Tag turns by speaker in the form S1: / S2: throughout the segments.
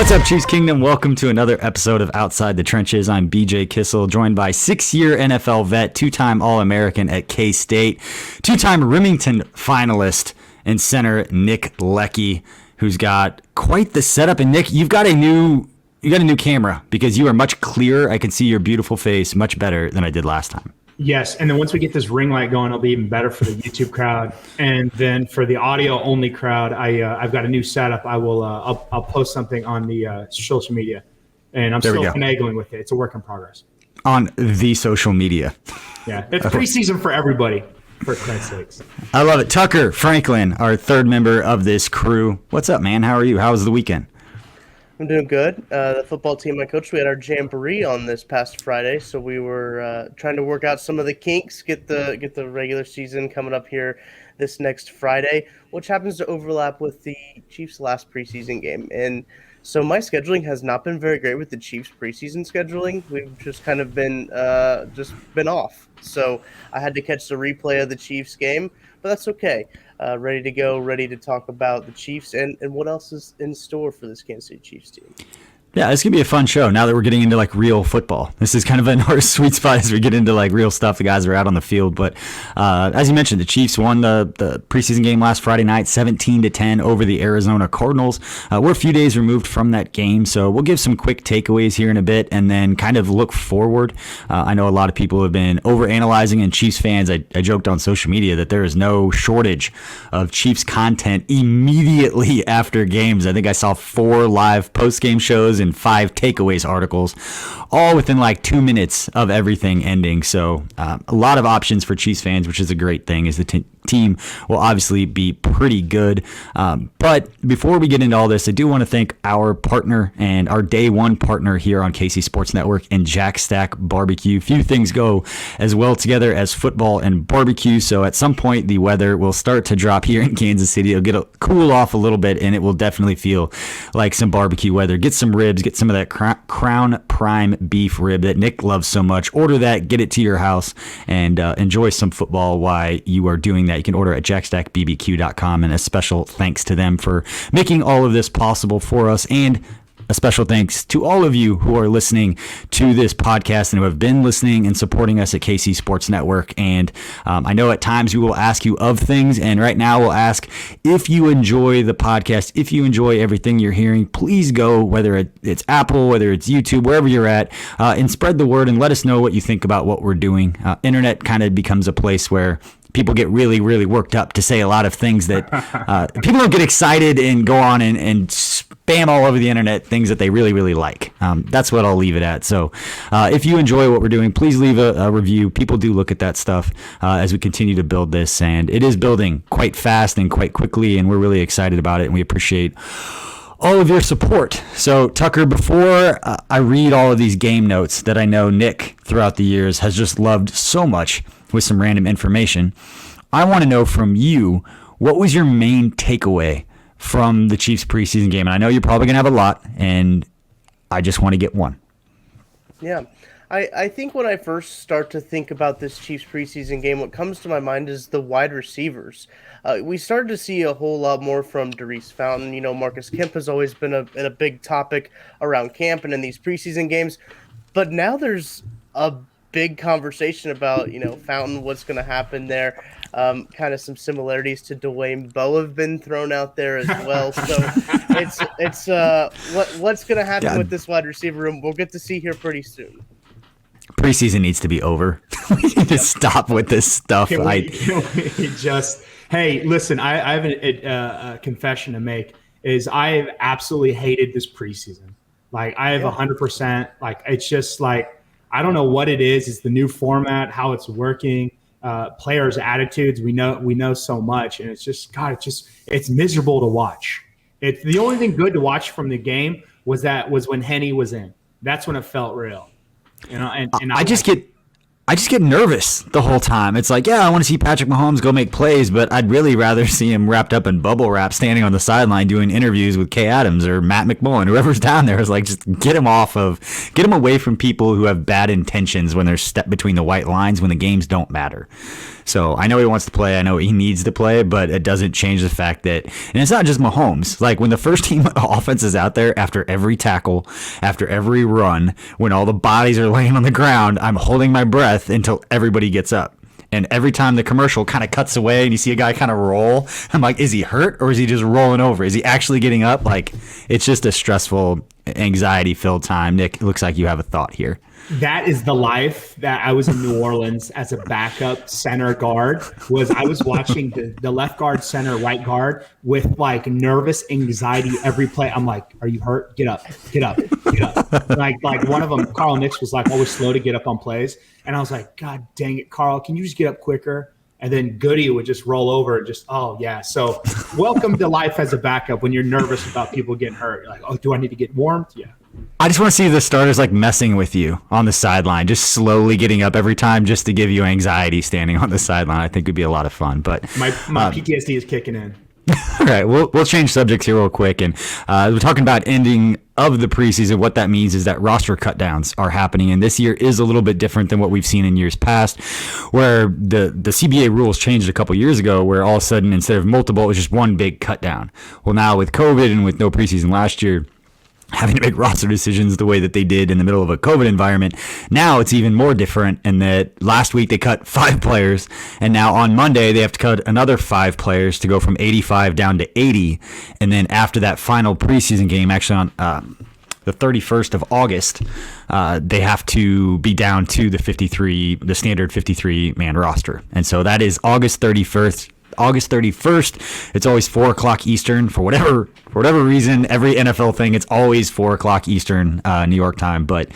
S1: What's up, Chiefs Kingdom? Welcome to another episode of Outside the Trenches. I'm BJ Kissel, joined by 6-year NFL vet, 2-time All-American at K-State, 2-time Remington finalist and center Nick Leckey, who's got quite the setup. And Nick, you got a new camera because you are much clearer. I can see your beautiful face much better than I did last time.
S2: Yes, and then once we get this ring light going, it'll be even better for the YouTube crowd. And then for the audio only crowd, I've got a new setup. I'll post something on the social media, and I'm still finagling with it. It's a work in progress.
S1: On the social media.
S2: Yeah, it's preseason for everybody. For Christ's sakes.
S1: I love it. Tucker Franklin, our third member of this crew. What's up, man? How are you? How was the weekend?
S3: I'm doing good. The football team I coached, we had our jamboree on this past Friday, so we were trying to work out some of the kinks, get the regular season coming up here this next Friday, which happens to overlap with the Chiefs' last preseason game. And so my scheduling has not been very great with the Chiefs' preseason scheduling. We've just kind of been off. So I had to catch the replay of the Chiefs game, but that's okay. Ready to go, ready to talk about the Chiefs and what else is in store for this Kansas City Chiefs team.
S1: Yeah, this could be a fun show now that we're getting into like real football. This is kind of in our sweet spot as we get into like real stuff. The guys are out on the field. But as you mentioned, the Chiefs won the preseason game last Friday night, 17-10 over the Arizona Cardinals. We're a few days removed from that game, so we'll give some quick takeaways here in a bit and then kind of look forward. I know a lot of people have been overanalyzing, and Chiefs fans, I joked on social media that there is no shortage of Chiefs content immediately after games. I think I saw 4 live post-game shows and 5 takeaways articles, all within like 2 minutes of everything ending. So a lot of options for Chiefs fans, which is a great thing, as the team will obviously be pretty good. But before we get into all this, I do want to thank our partner and our day one partner here on KC Sports Network and Jack Stack Barbecue. Few things go as well together as football and barbecue. So at some point, the weather will start to drop here in Kansas City. It'll cool off a little bit, and it will definitely feel like some barbecue weather. Get some ribs, get some of that Crown Prime beef rib that Nick loves so much. Order that, get it to your house, and enjoy some football while you are doing that. You can order at jackstackbbq.com, and a special thanks to them for making all of this possible for us, and a special thanks to all of you who are listening to this podcast and who have been listening and supporting us at KC Sports Network. And I know at times we will ask you of things, and right now we'll ask if you enjoy the podcast, if you enjoy everything you're hearing, please go, whether it's Apple, whether it's YouTube, wherever you're at, and spread the word and let us know what you think about what we're doing. Internet kind of becomes a place where people get really, really worked up to say a lot of things that people don't get excited and go on and spam all over the internet things that they really, really like. That's what I'll leave it at. So if you enjoy what we're doing, please leave a review. People do look at that stuff as we continue to build this, and it is building quite fast and quite quickly, and we're really excited about it, and we appreciate all of your support. So Tucker, before I read all of these game notes that I know Nick throughout the years has just loved so much with some random information, I want to know from you, what was your main takeaway from the Chiefs preseason game? And I know you're probably going to have a lot, and I just want to get one.
S3: Yeah. I think when I first start to think about this Chiefs preseason game, what comes to my mind is the wide receivers. We started to see a whole lot more from Darius Fountain. You know, Marcus Kemp has always been a big topic around camp and in these preseason games. But now there's a big conversation about, you know, Fountain, what's going to happen there. Kind of some similarities to Dwayne Bowe have been thrown out there as well. So it's what's going to happen with this wide receiver room, we'll get to see here pretty soon.
S1: Preseason needs to be over. We need to stop with this stuff.
S2: Hey, listen, I have a confession to make. Is I have absolutely hated this preseason. Like, I have 100%. Like, it's just like, I don't know what it is. It's the new format, how it's working, players' attitudes. We know so much, and it's just, God, it's miserable to watch. It's the only thing good to watch from the game was when Henny was in. That's when it felt real. You know, and
S1: I just get nervous the whole time. It's like, yeah, I want to see Patrick Mahomes go make plays, but I'd really rather see him wrapped up in bubble wrap standing on the sideline doing interviews with Kay Adams or Matt McMullen. Whoever's down there is like, just get him away from people who have bad intentions when they're stepped between the white lines when the games don't matter. So I know he wants to play. I know he needs to play, but it doesn't change the fact that, and it's not just Mahomes. Like when the first team offense is out there after every tackle, after every run, when all the bodies are laying on the ground, I'm holding my breath until everybody gets up. And every time the commercial kind of cuts away and you see a guy kind of roll, I'm like, is he hurt or is he just rolling over? Is he actually getting up? Like, it's just a stressful, anxiety-filled time. Nick, it looks like you have a thought here.
S2: That is the life that I was in New Orleans as a backup center guard. I was watching the left guard, center, right guard with like nervous anxiety every play. I'm like, are you hurt? Get up, get up, get up. Like one of them, Carl Nix, was like always slow to get up on plays. And I was like, God dang it, Carl, can you just get up quicker? And then Goody would just roll over and just, oh, yeah. So welcome to life as a backup when you're nervous about people getting hurt. You're like, oh, do I need to get warmed? Yeah.
S1: I just want to see the starters like messing with you on the sideline, just slowly getting up every time just to give you anxiety standing on the sideline. I think would be a lot of fun. But
S2: my PTSD is kicking in.
S1: All right, we'll change subjects here real quick, and we're talking about ending of the preseason. What that means is that roster cutdowns are happening, and this year is a little bit different than what we've seen in years past, where the CBA rules changed a couple years ago, where all of a sudden instead of multiple, it was just one big cutdown. Well, now with COVID and with no preseason last year, having to make roster decisions the way that they did in the middle of a COVID environment. Now it's even more different in that last week they cut 5 players, and now on Monday they have to cut another 5 players to go from 85 down to 80. And then after that final preseason game, actually on the 31st of August, they have to be down to the standard 53-man roster. And so that is August 31st. It's always 4:00 Eastern for whatever reason. Every NFL thing, it's always 4:00 Eastern New York time. But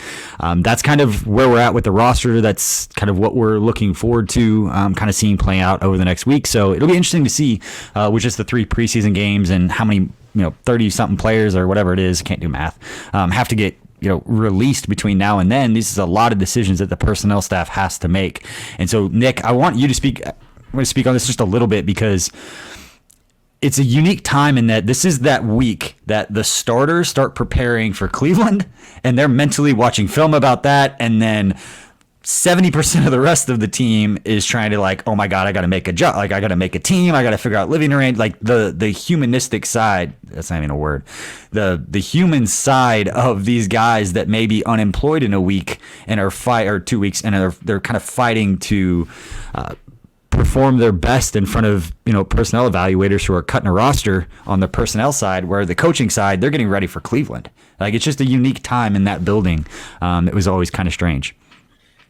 S1: that's kind of where we're at with the roster. That's kind of what we're looking forward to kind of seeing play out over the next week. So it'll be interesting to see with just the 3 preseason games and how many 30-something players or whatever it is, can't do math, have to get released between now and then. This is a lot of decisions that the personnel staff has to make. And so, Nick, I want you to speak. I'm going to speak on this just a little bit because it's a unique time in that this is that week that the starters start preparing for Cleveland, and they're mentally watching film about that, and then 70% of the rest of the team is trying to like, oh my God, I got to make a job. Like I got to make a team. I got to figure out living arrangements. Like the humanistic side, that's not even a word. The human side of these guys that may be unemployed in a week and or 2 weeks, and they're kind of fighting to perform their best in front of personnel evaluators who are cutting a roster on the personnel side, where the coaching side, they're getting ready for Cleveland. Like it's just a unique time in that building. It was always kind of strange.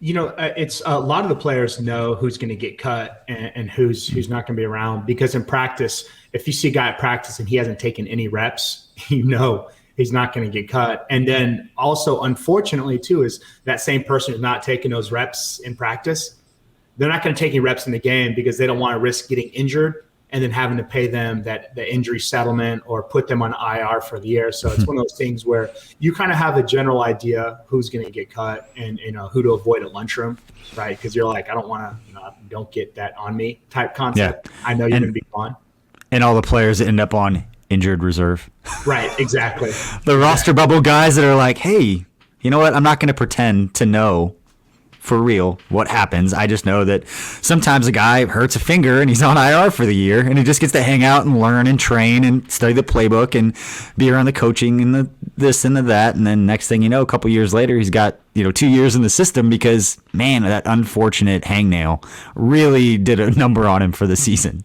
S2: It's a lot of the players know who's going to get cut and who's not going to be around, because in practice, if you see a guy at practice and he hasn't taken any reps, he's not going to get cut. And then also, unfortunately, too, is that same person who's not taking those reps in practice, they're not going to take any reps in the game because they don't want to risk getting injured and then having to pay them the injury settlement or put them on IR for the year. So it's one of those things where you kind of have a general idea who's going to get cut and who to avoid at lunchroom, right? Because you're like, I don't want to, don't get that on me type concept. Yeah. I know you're going to be gone.
S1: And all the players that end up on injured reserve.
S2: Right, exactly.
S1: The roster bubble guys that are like, hey, you know what? I'm not going to pretend to know for real what happens. I just know that sometimes a guy hurts a finger and he's on IR for the year, and he just gets to hang out and learn and train and study the playbook and be around the coaching and the this and the that. And then next thing you know, a couple years later, he's got 2 years in the system because, man, that unfortunate hangnail really did a number on him for the season.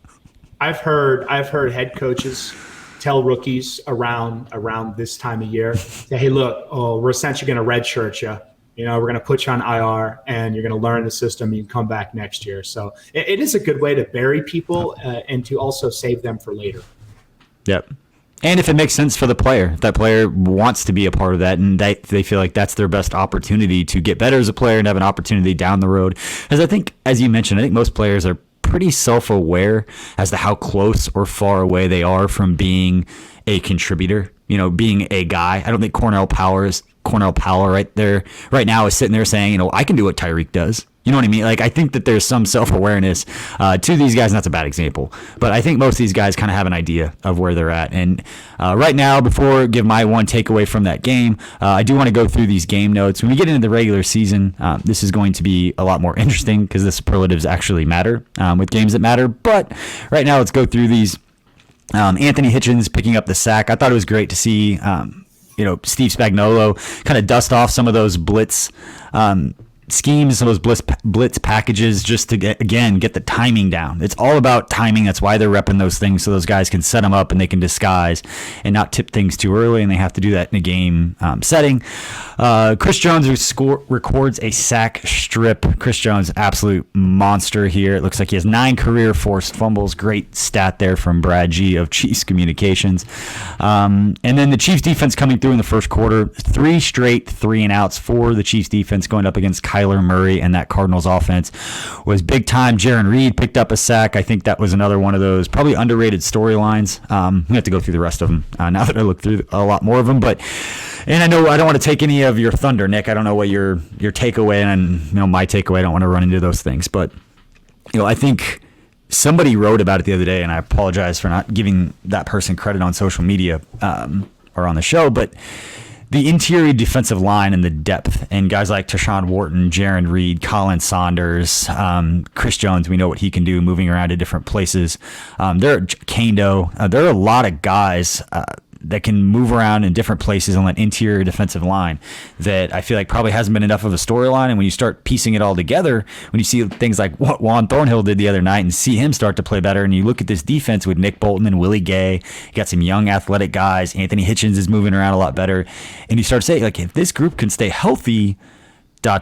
S2: I've heard head coaches tell rookies around this time of year, say, hey, look, we're essentially going to redshirt you. We're going to put you on IR and you're going to learn the system. And you can come back next year. So it is a good way to bury people and to also save them for later.
S1: Yep. And if it makes sense for the player, if that player wants to be a part of that and they feel like that's their best opportunity to get better as a player and have an opportunity down the road. As I think, as you mentioned, I think most players are pretty self-aware as to how close or far away they are from being a contributor, being a guy. I don't think Cornell Powell right now is sitting there saying, I can do what Tyreek does. You know what I mean? Like, I think that there's some self-awareness to these guys, and that's a bad example. But I think most of these guys kind of have an idea of where they're at. And right now, before I give my one takeaway from that game, I do want to go through these game notes. When we get into the regular season, this is going to be a lot more interesting because the superlatives actually matter with games that matter. But right now, let's go through these. Anthony Hitchens picking up the sack. I thought it was great to see, Steve Spagnuolo kind of dust off some of those blitz schemes, some of those blitz packages, just to get the timing down. It's all about timing. That's why they're repping those things, so those guys can set them up and they can disguise and not tip things too early, and they have to do that in a game setting. Chris Jones records a sack strip. Chris Jones, absolute monster here. It looks like he has 9 career forced fumbles. Great stat there from Brad G of Chiefs Communications. And then the Chiefs defense coming through in the first quarter, 3 straight 3-and-outs for the Chiefs defense going up against Kyler Murray, and that Cardinals offense was big time. Jaron Reed picked up a sack. I think that was another one of those probably underrated storylines. We have to go through the rest of them now that I look through a lot more of them. And I know I don't want to take any of your thunder, Nick. I don't know what your takeaway and my takeaway. I don't want to run into those things, but I think somebody wrote about it the other day, and I apologize for not giving that person credit on social media or on the show, but the interior defensive line and the depth, and guys like Tashawn Wharton, Jaron Reed, Colin Saunders, Chris Jones, we know what he can do moving around to different places. There are a lot of guys that can move around in different places on that interior defensive line that I feel like probably hasn't been enough of a storyline. And when you start piecing it all together, when you see things like what Juan Thornhill did the other night and see him start to play better, and you look at this defense with Nick Bolton and Willie Gay, you got some young athletic guys, Anthony Hitchens is moving around a lot better, and you start to say, like, if this group can stay healthy, ... Yeah,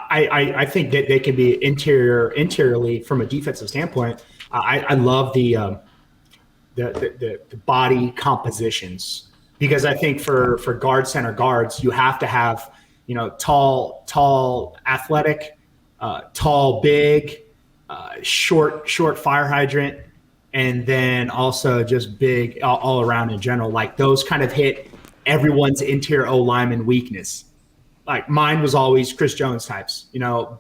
S2: I think that they can be interiorly from a defensive standpoint. I love the body compositions, because I think for guard center guards, you have to have, tall, athletic, tall, big, short fire hydrant, and then also just big all around in general. Like, those kind of hit everyone's interior O lineman weakness. Like, mine was always Chris Jones types,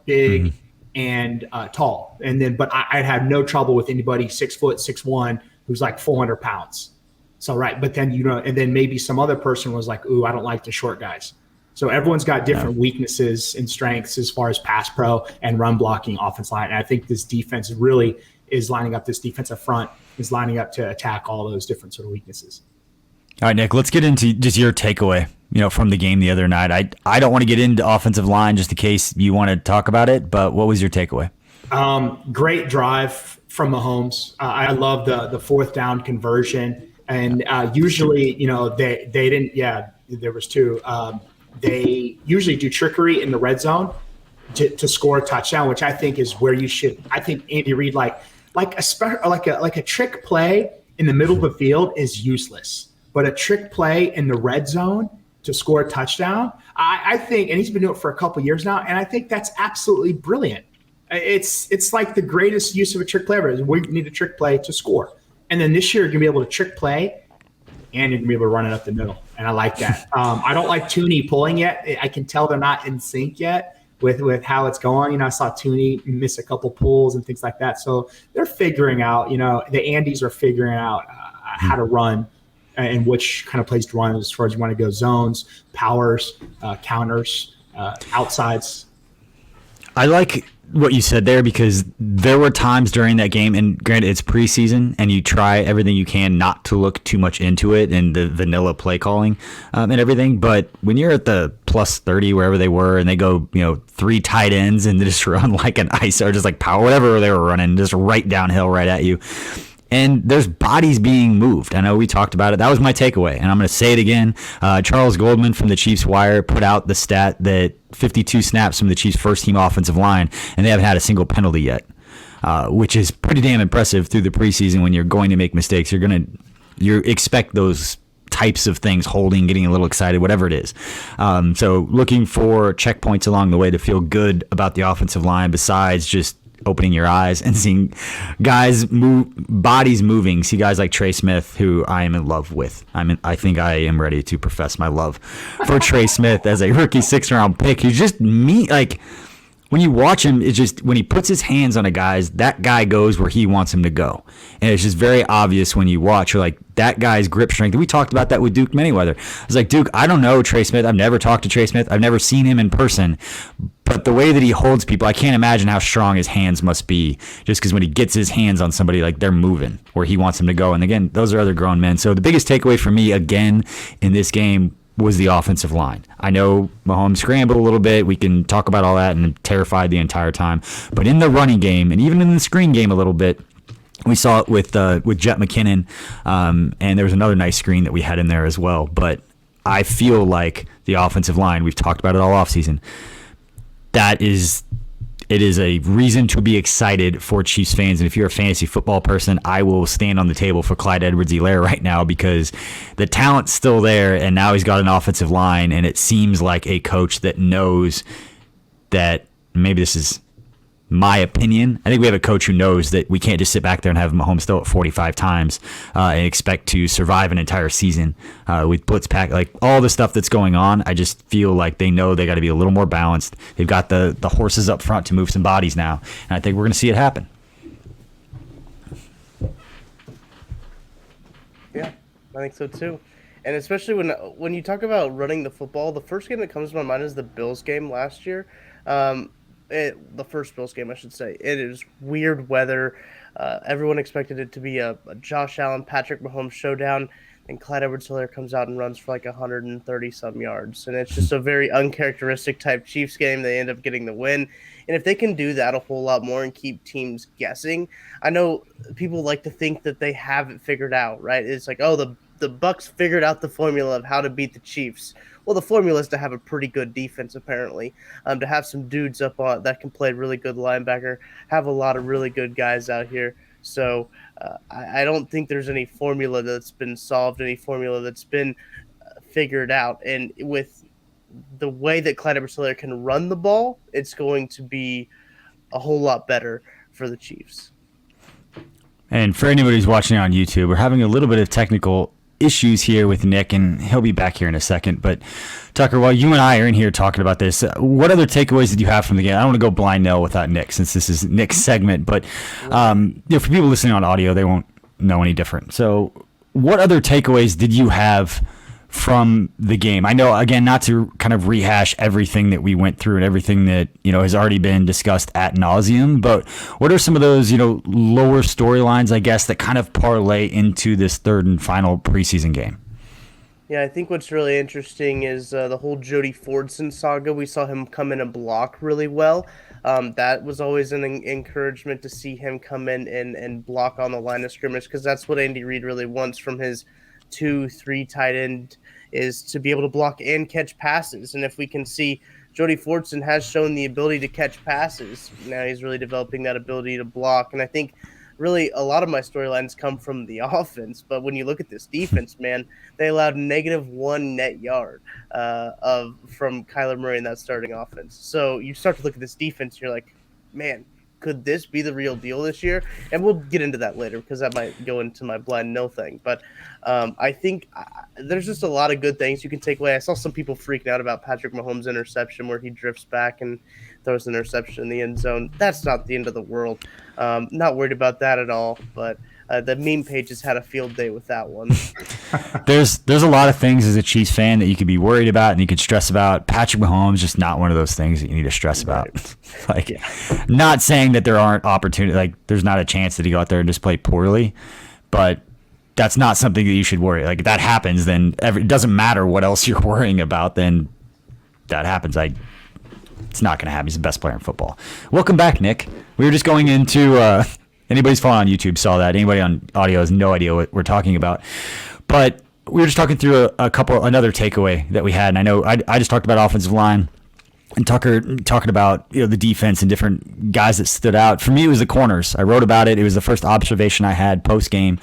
S2: big and tall. And then, but I'd have no trouble with anybody 6 foot, 6'1", who's like 400 pounds. So, right. But then, and then maybe some other person was like, ooh, I don't like the short guys. So everyone's got different weaknesses and strengths as far as pass pro and run blocking offense line. And I think this defense really is lining up, this defensive front is lining up to attack all those different sort of weaknesses.
S1: All right, Nick, let's get into just your takeaway, from the game the other night. I don't want to get into offensive line just in case you want to talk about it, but what was your takeaway?
S2: Great drive from Mahomes. I love the 4th down conversion. And usually, they didn't, there was 2. They usually do trickery in the red zone to score a touchdown, which I think is where you should. I think Andy Reid, like a trick play in the middle of the field is useless, but a trick play in the red zone to score a touchdown, I think, and he's been doing it for a couple of years now, and I think that's absolutely brilliant. It's like the greatest use of a trick play ever. We need a trick play to score, and then this year you're gonna be able to trick play, and you're gonna be able to run it up the middle, and I like that. I don't like Tooney pulling yet. I can tell they're not in sync yet with how it's going. I saw Tooney miss a couple pulls and things like that, so they're figuring out. The Andys are figuring out how to run and which kind of plays to run as far as you want to go: zones, powers, counters, outsides.
S1: I like what you said there, because there were times during that game, and granted it's preseason and you try everything you can not to look too much into it and the vanilla play calling and everything, but when you're at the plus 30 wherever they were and they go 3 tight ends and they just run like an ice, or just like power, whatever they were running, just right downhill right at you, and there's bodies being moved. I know we talked about it. That was my takeaway, and I'm going to say it again. Charles Goldman from the Chiefs Wire put out the stat that 52 snaps from the Chiefs' first-team offensive line, and they haven't had a single penalty yet, which is pretty damn impressive through the preseason. When you're going to make mistakes, you expect those types of things, holding, getting a little excited, whatever it is. So looking for checkpoints along the way to feel good about the offensive line, besides just opening your eyes and seeing guys move, bodies moving. See guys like Trey Smith, who I am in love with. I think I am ready to profess my love for Trey Smith as a rookie 6th round pick. He's just like, when you watch him, it's just when he puts his hands on a guy's, that guy goes where he wants him to go. And it's just very obvious when you watch. You're like, that guy's grip strength. We talked about that with Duke Manyweather. I was like, Duke, I don't know Trey Smith. I've never talked to Trey Smith. I've never seen him in person. But the way that he holds people, I can't imagine how strong his hands must be, just because when he gets his hands on somebody, like, they're moving where he wants them to go. And again, those are other grown men. So the biggest takeaway for me, again, in this game was the offensive line. I know Mahomes scrambled a little bit. We can talk about all that, and terrified the entire time. But in the running game, and even in the screen game a little bit, we saw it with Jet McKinnon, and there was another nice screen that we had in there as well. But I feel like the offensive line, we've talked about it all offseason, it is a reason to be excited for Chiefs fans. And if you're a fantasy football person, I will stand on the table for Clyde Edwards-Helaire right now, because the talent's still there, and now he's got an offensive line, and it seems like a coach that knows that, maybe this is my opinion, I think we have a coach who knows that we can't just sit back there and have Mahomes throw it 45 times and expect to survive an entire season with blitz pack, like all the stuff that's going on. I just feel like they know they got to be a little more balanced. They've got the horses up front to move some bodies now, and I think we're going to see it happen.
S3: Yeah, I think so too. And especially when you talk about running the football, the first game that comes to my mind is the Bills game last year. The first Bills game, I should say. It is weird weather. Everyone expected it to be a Josh Allen, Patrick Mahomes showdown, and Clyde Edwards-Helaire comes out and runs for like 130-some yards. And it's just a very uncharacteristic type Chiefs game. They end up getting the win. And if they can do that a whole lot more and keep teams guessing, I know people like to think that they have it figured out, right? It's like, oh, the Bucs figured out the formula of how to beat the Chiefs. Well, the formula is to have a pretty good defense, apparently, to have some dudes up on that can play really good linebacker, have a lot of really good guys out here. So I don't think there's any formula that's been solved, any formula that's been figured out. And with the way that Clyde Edwards-Helaire can run the ball, it's going to be a whole lot better for the Chiefs.
S1: And for anybody who's watching on YouTube, we're having a little bit of technical issues here with Nick, and he'll be back here in a second. But Tucker, while you and I are in here talking about this, what other takeaways did you have from the game? I don't want to go blind nil without Nick, since this is Nick's segment, but for people listening on audio, they won't know any different. So what other takeaways did you have from the game? I know, again, not to kind of rehash everything that we went through and everything that, has already been discussed ad nauseum, but what are some of those, lower storylines, I guess, that kind of parlay into this third and final preseason game?
S3: Yeah, I think what's really interesting is the whole Jody Fordson saga. We saw him come in and block really well. That was always an encouragement to see him come in and block on the line of scrimmage, because that's what Andy Reid really wants from his 2-3 tight end, is to be able to block and catch passes. And if we can see, Jody Fordson has shown the ability to catch passes. Now he's really developing that ability to block. And I think really a lot of my storylines come from the offense. But when you look at this defense, man, they allowed -1 net yard from Kyler Murray in that starting offense. So you start to look at this defense, and you're like, man, could this be the real deal this year? And we'll get into that later, because that might go into my blind no thing. But I think there's just a lot of good things you can take away. I saw some people freaking out about Patrick Mahomes' interception, where he drifts back and throws an interception in the end zone. That's not the end of the world. Not worried about that at all. But the meme pages had a field day with that one.
S1: There's a lot of things as a Chiefs fan that you could be worried about and you could stress about. Patrick Mahomes just not one of those things that you need to stress about. Not saying that there aren't opportunities, like there's not a chance that he go out there and just play poorly, but that's not something that you should worry. Like if that happens, then it doesn't matter what else you're worrying about. Then that happens. It's not going to happen. He's the best player in football. Welcome back, Nick. We were just going into. Anybody's following on YouTube saw that. Anybody on audio has no idea what we're talking about. But we were just talking through another takeaway that we had. And I know I just talked about offensive line, and Tucker talking about the defense and different guys that stood out. For me, it was the corners. I wrote about it. It was the first observation I had post game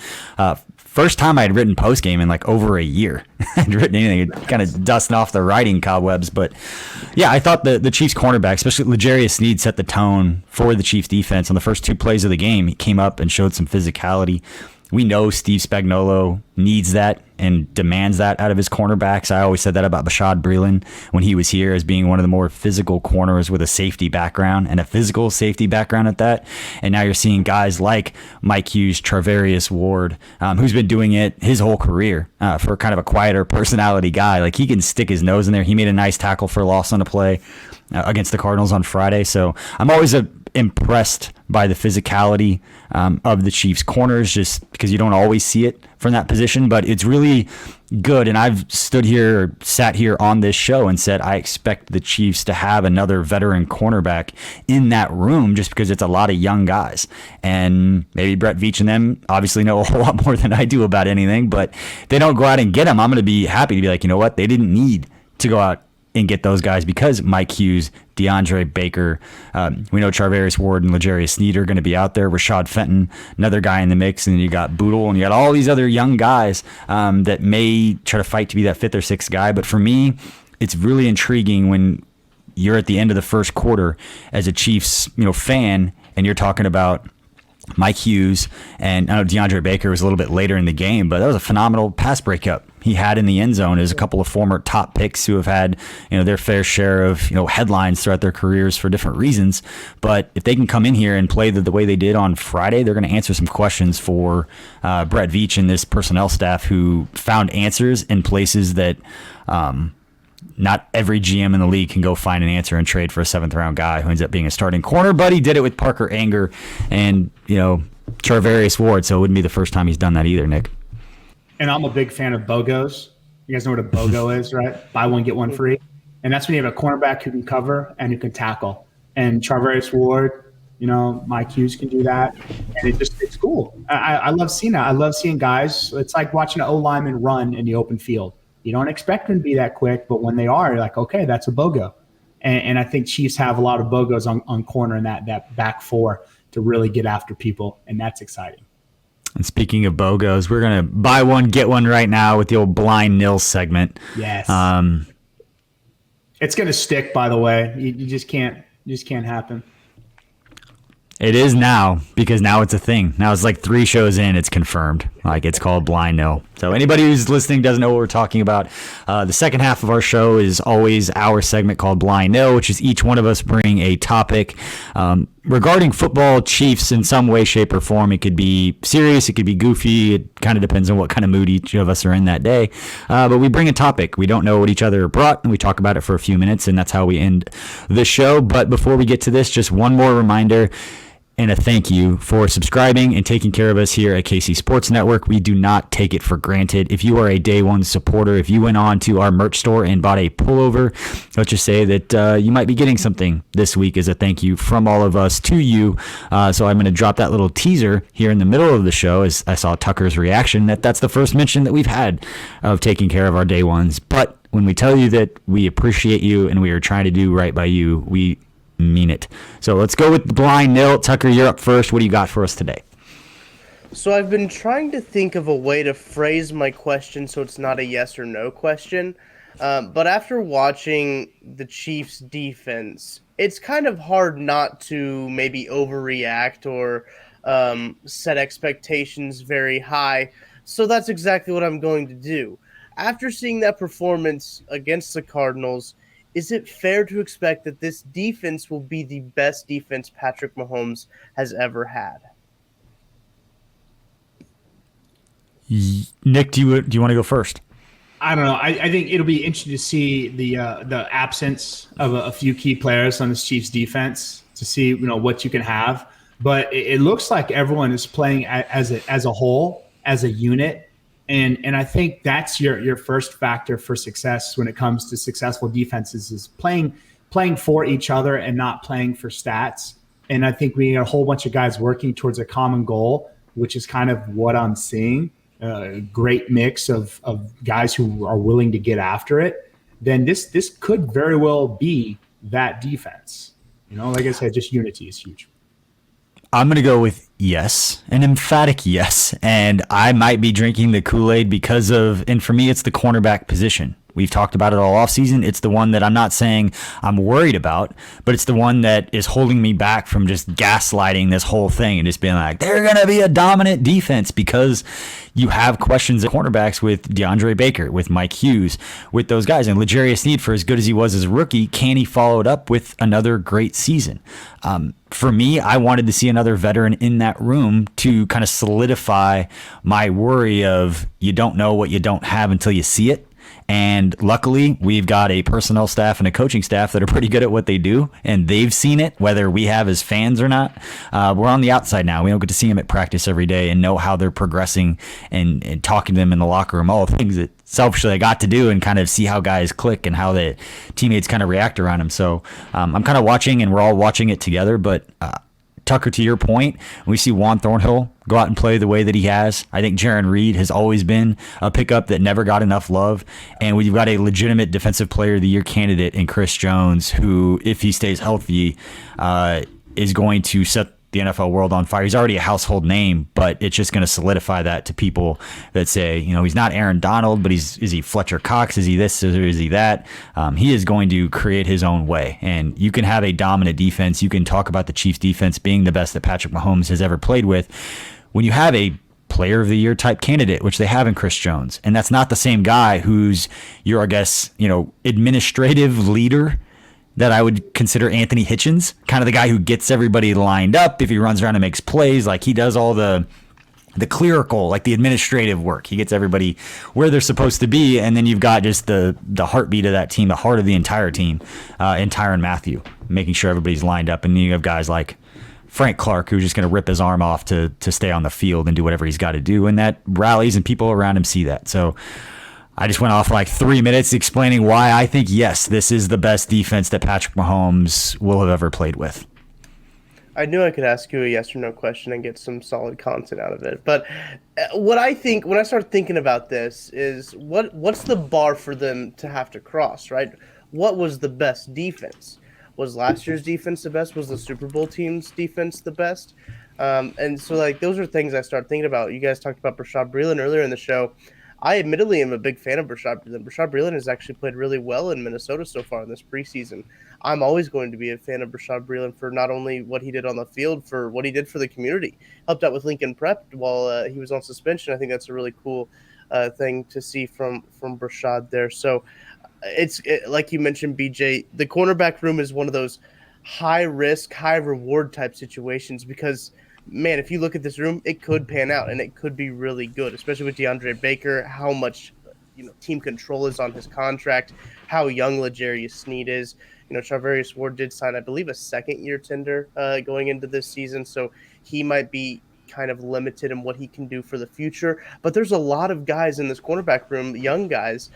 S1: first time I had written post game in like over a year. I'd written anything, kind of dusting off the writing cobwebs. But yeah, I thought the Chiefs cornerback, especially L'Jarius Sneed, set the tone for the Chiefs defense on the first 2 plays of the game. He came up and showed some physicality. We know Steve Spagnuolo needs that and demands that out of his cornerbacks. I always said that about Bashaud Breeland when he was here, as being one of the more physical corners with a safety background, and a physical safety background at that. And now you're seeing guys like Mike Hughes, Charvarius Ward, who's been doing it his whole career, for kind of a quieter personality guy. Like, he can stick his nose in there. He made a nice tackle for loss on a play against the Cardinals on Friday. So I'm always impressed by the physicality of the Chiefs corners, just because you don't always see it from that position, but it's really good. And I've sat here on this show and said I expect the Chiefs to have another veteran cornerback in that room, just because it's a lot of young guys. And maybe Brett Veach and them obviously know a whole lot more than I do about anything, but they don't go out and get them. I'm going to be happy to be like, you know what, they didn't need to go out and get those guys, because Mike Hughes, DeAndre Baker, we know Charvarius Ward and L'Jarius Sneed are going to be out there. Rashad Fenton, another guy in the mix, and then you got Boodle, and you got all these other young guys that may try to fight to be that 5th or 6th guy. But for me, it's really intriguing when you're at the end of the first quarter as a Chiefs fan, and you're talking about Mike Hughes, and I know DeAndre Baker was a little bit later in the game, but that was a phenomenal pass breakup he had in the end zone. As a couple of former top picks who have had their fair share of headlines throughout their careers for different reasons. But if they can come in here and play the way they did on Friday, they're going to answer some questions for Brett Veach and this personnel staff, who found answers in places that not every GM in the league can go find an answer and trade for a 7th round guy who ends up being a starting corner. But he did it with Parker Anger and Charvarius Ward, so it wouldn't be the first time he's done that either, Nick.
S2: And I'm a big fan of BOGOs. You guys know what a BOGO is, right? Buy one, get one free. And that's when you have a cornerback who can cover and who can tackle. And Charvarius Ward, Mike Hughes can do that. And it's cool. I love seeing that. I love seeing guys. It's like watching an O-lineman run in the open field. You don't expect them to be that quick, but when they are, you're like, okay, that's a BOGO. And I think Chiefs have a lot of BOGOs on corner in that back 4 to really get after people, and that's exciting.
S1: And speaking of BOGOs, we're going to buy one, get one right now with the old blind nil segment.
S2: Yes. It's going to stick, by the way. You just can't happen.
S1: It is now, because now it's a thing. Now it's like 3 shows in, it's confirmed. Like, it's called blind nil. So anybody who's listening doesn't know what we're talking about. The second half of our show is always our segment called blind nil, which is each one of us bring a topic regarding football, Chiefs, in some way, shape, or form. It could be serious, it could be goofy. It kind of depends on what kind of mood each of us are in that day. But we bring a topic. We don't know what each other brought, and we talk about it for a few minutes, and that's how we end the show. But before we get to this, just one more reminder and a thank you for subscribing and taking care of us here at KC Sports Network. We do not take it for granted. If you are a day one supporter, if you went on to our merch store and bought a pullover, let's just say that you might be getting something this week as a thank you from all of us to you. So I'm going to drop that little teaser here in the middle of the show, as I saw Tucker's reaction, that's the first mention that we've had of taking care of our day ones. But when we tell you that we appreciate you and we are trying to do right by you, we mean it. So let's go with the blind nil. Tucker, you're up first. What do you got for us today?
S3: So I've been trying to think of a way to phrase my question so it's not a yes or no question. But after watching the Chiefs defense, it's kind of hard not to maybe overreact or set expectations very high. So that's exactly what I'm going to do. After seeing that performance against the Cardinals, is it fair to expect that this defense will be the best defense Patrick Mahomes has ever had?
S1: Nick, do you want to go first?
S2: I don't know. I think it'll be interesting to see the absence of a few key players on this Chiefs defense to see what you can have. But it looks like everyone is playing as a whole, as a unit. And I think that's your first factor for success when it comes to successful defenses, is playing for each other and not playing for stats. And I think we need a whole bunch of guys working towards a common goal, which is kind of what I'm seeing. A great mix of guys who are willing to get after it. Then this could very well be that defense. Like I said, just unity is huge.
S1: I'm going to go with yes, an emphatic yes. And I might be drinking the Kool-Aid and for me, it's the cornerback position. We've talked about it all offseason. It's the one that I'm not saying I'm worried about, but it's the one that is holding me back from just gaslighting this whole thing and just being like, they're going to be a dominant defense, because you have questions at cornerbacks with DeAndre Baker, with Mike Hughes, with those guys. And L'Jarius Sneed, for as good as he was as a rookie, can he follow it up with another great season? For me, I wanted to see another veteran in that room to kind of solidify my worry of you don't know what you don't have until you see it. And luckily, we've got a personnel staff and a coaching staff that are pretty good at what they do, and they've seen it, whether we have as fans or not. We're on the outside now. We don't get to see them at practice every day and know how they're progressing and talking to them in the locker room, all the things that selfishly I got to do, and kind of see how guys click and how the teammates kind of react around them. So I'm kind of watching, and we're all watching it together. But Tucker, to your point, we see Juan Thornhill go out and play the way that he has. I think Jaron Reed has always been a pickup that never got enough love. And we've got a legitimate Defensive Player of the Year candidate in Chris Jones, who, if he stays healthy, is going to set the NFL world on fire. He's already a household name, but it's just going to solidify that to people that say, he's not Aaron Donald, but is he Fletcher Cox? Is he this? Or is he that? He is going to create his own way. And you can have a dominant defense. You can talk about the Chiefs defense being the best that Patrick Mahomes has ever played with. When you have a Player of the Year type candidate, which they have in Chris Jones, and that's not the same guy who's your, I guess, administrative leader that I would consider Anthony Hitchens, kind of the guy who gets everybody lined up. If he runs around and makes plays, like he does all the clerical, like the administrative work. He gets everybody where they're supposed to be, and then you've got just the heartbeat of that team, the heart of the entire team, in Tyrann Mathieu, making sure everybody's lined up. And then you have guys like Frank Clark, who's just going to rip his arm off to stay on the field and do whatever he's got to do, and that rallies and people around him see that. So I just went off like 3 minutes explaining why I think, yes, this is the best defense that Patrick Mahomes will have ever played with.
S3: I knew I could ask you a yes or no question and get some solid content out of it. But what I think, when I start thinking about this, is what's the bar for them to have to cross, right? What was the best defense? Was last year's defense the best? Was the Super Bowl team's defense the best? And so, like, those are things I start thinking about. You guys talked about Bashaud Breeland earlier in the show. I admittedly am a big fan of Bashaud Breeland. Bashaud Breeland has actually played really well in Minnesota so far in this preseason. I'm always going to be a fan of Bashaud Breeland for not only what he did on the field, for what he did for the community. Helped out with Lincoln Prep while he was on suspension. I think that's a really cool thing to see from Bashaud there. So it's like you mentioned, BJ, the cornerback room is one of those high risk, high reward type situations because – man, if you look at this room, it could pan out and it could be really good, especially with DeAndre Baker, how much team control is on his contract, how young L'Jarius Sneed is. Charvarius Ward did sign, I believe, a second-year tender going into this season, so he might be kind of limited in what he can do for the future. But there's a lot of guys in this cornerback room, young guys,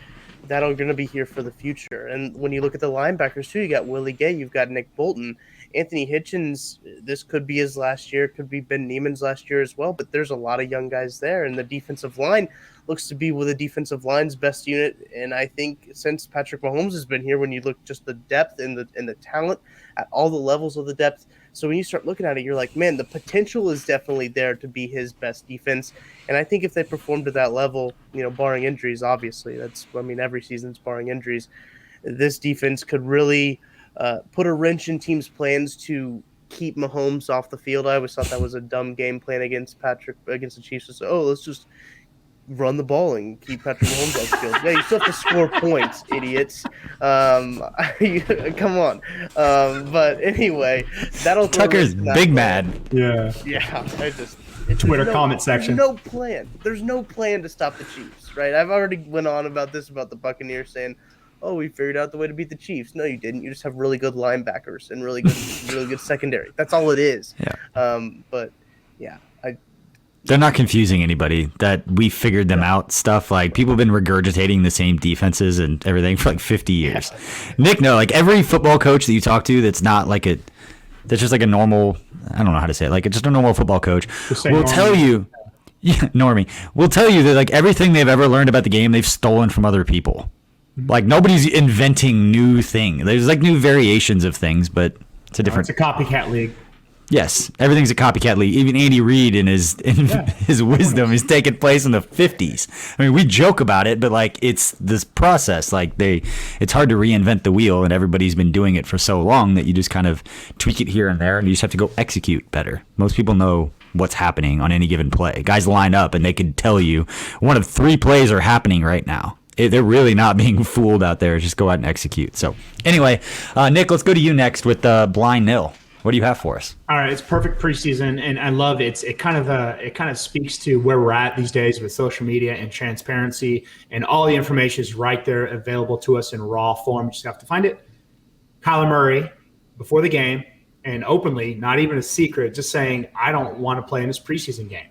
S3: that are going to be here for the future. And when you look at the linebackers, too, you got Willie Gay, you've got Nick Bolton, Anthony Hitchens, this could be his last year, could be Ben Neiman's last year as well, but there's a lot of young guys there, and the defensive line looks to be the defensive line's best unit, and I think since Patrick Mahomes has been here, when you look just the depth and the talent at all the levels of the depth, so when you start looking at it, you're like, man, the potential is definitely there to be his best defense, and I think if they perform to that level, barring injuries, obviously, every season's barring injuries, this defense could really put a wrench in teams' plans to keep Mahomes off the field. I always thought that was a dumb game plan against the Chiefs. So, let's just run the ball and keep Patrick Mahomes off the field. Yeah, you still have to score points, idiots. Come on. But anyway, that'll
S1: Tucker's big mad.
S2: Yeah.
S3: Yeah.
S2: Twitter comment section.
S3: There's no plan to stop the Chiefs, right? I've already went on about the Buccaneers saying, oh, we figured out the way to beat the Chiefs. No, you didn't. You just have really good linebackers and really good secondary. That's all it is.
S1: Yeah.
S3: But yeah,
S1: they're not confusing anybody. That we figured them out stuff. Like, people have been regurgitating the same defenses and everything for like 50 years. Yeah. Nick, no, like every football coach that you talk to that's not like that's just like a normal, I don't know how to say it, like it's just a normal football coach will tell you, Normie, will tell you that like everything they've ever learned about the game, they've stolen from other people. Like, nobody's inventing new things. There's like new variations of things, but it's a different.
S2: It's a copycat league.
S1: Yes, everything's a copycat league. Even Andy Reid in his wisdom is taking place in the 50s. I mean, we joke about it, but like it's this process. Like it's hard to reinvent the wheel, and everybody's been doing it for so long that you just kind of tweak it here and there, and you just have to go execute better. Most people know what's happening on any given play. Guys line up and they can tell you one of 3 plays are happening right now. They're really not being fooled out there. Just go out and execute. So anyway, Nick, let's go to you next with Blind Nil. What do you have for us?
S2: All right, it's perfect preseason, and I love it. It kind of speaks to where we're at these days with social media and transparency, and all the information is right there available to us in raw form. You just have to find it. Kyler Murray, before the game, and openly, not even a secret, just saying, I don't want to play in this preseason game.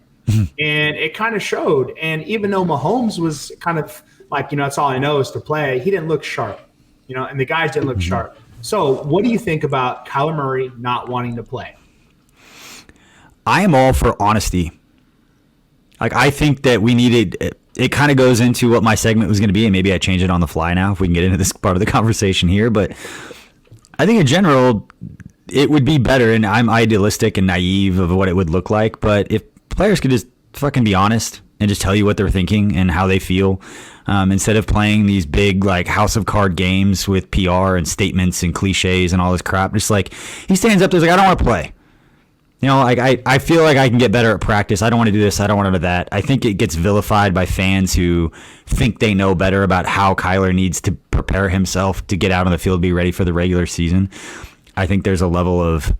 S2: And it kind of showed. And even though Mahomes was kind of like, that's all I know is to play, he didn't look sharp, and the guys didn't look sharp. So what do you think about Kyler Murray not wanting to play?
S1: I am all for honesty. Like, I think that we needed it kind of goes into what my segment was going to be, and maybe I change it on the fly now if we can get into this part of the conversation here. But I think in general, it would be better, and I'm idealistic and naive of what it would look like, but if players could just fucking be honest and just tell you what they're thinking and how they feel, instead of playing these big like house of card games with PR and statements and cliches and all this crap. Just like he stands up there's like, I don't want to play. Like I feel like I can get better at practice. I don't want to do this. I don't want to do that. I think it gets vilified by fans who think they know better about how Kyler needs to prepare himself to get out on the field, be ready for the regular season. I think there's a level of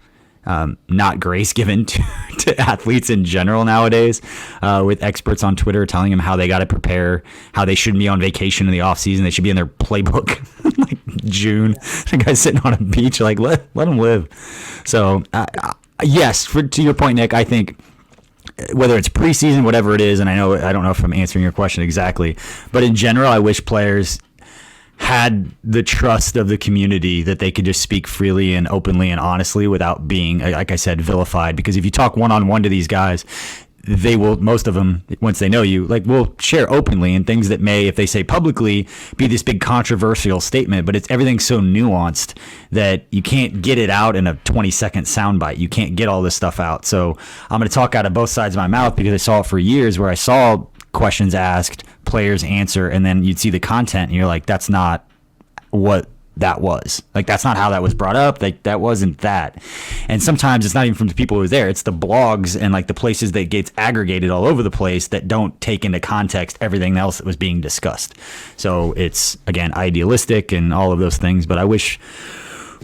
S1: not grace given to athletes in general nowadays, with experts on Twitter telling them how they got to prepare, how they shouldn't be on vacation in the off season. They should be in their playbook like June. The guy's sitting on a beach, like let them live. So yes, to your point, Nick, I think whether it's preseason, whatever it is, and I don't know if I'm answering your question exactly, but in general, I wish players had the trust of the community that they could just speak freely and openly and honestly without being, like I said, vilified. Because if you talk one-on-one to these guys, they will, most of them, once they know you, like will share openly and things that may, if they say publicly, be this big controversial statement, but everything's so nuanced that you can't get it out in a 20-second soundbite. You can't get all this stuff out. So I'm going to talk out of both sides of my mouth because I saw it for years where I saw questions asked, players answer, and then you'd see the content and you're like, that's not what that was. Like, that's not how that was brought up. Like, that wasn't that. And sometimes it's not even from the people who are there. It's the blogs and like the places that gets aggregated all over the place that don't take into context everything else that was being discussed. So it's, again, idealistic and all of those things, but I wish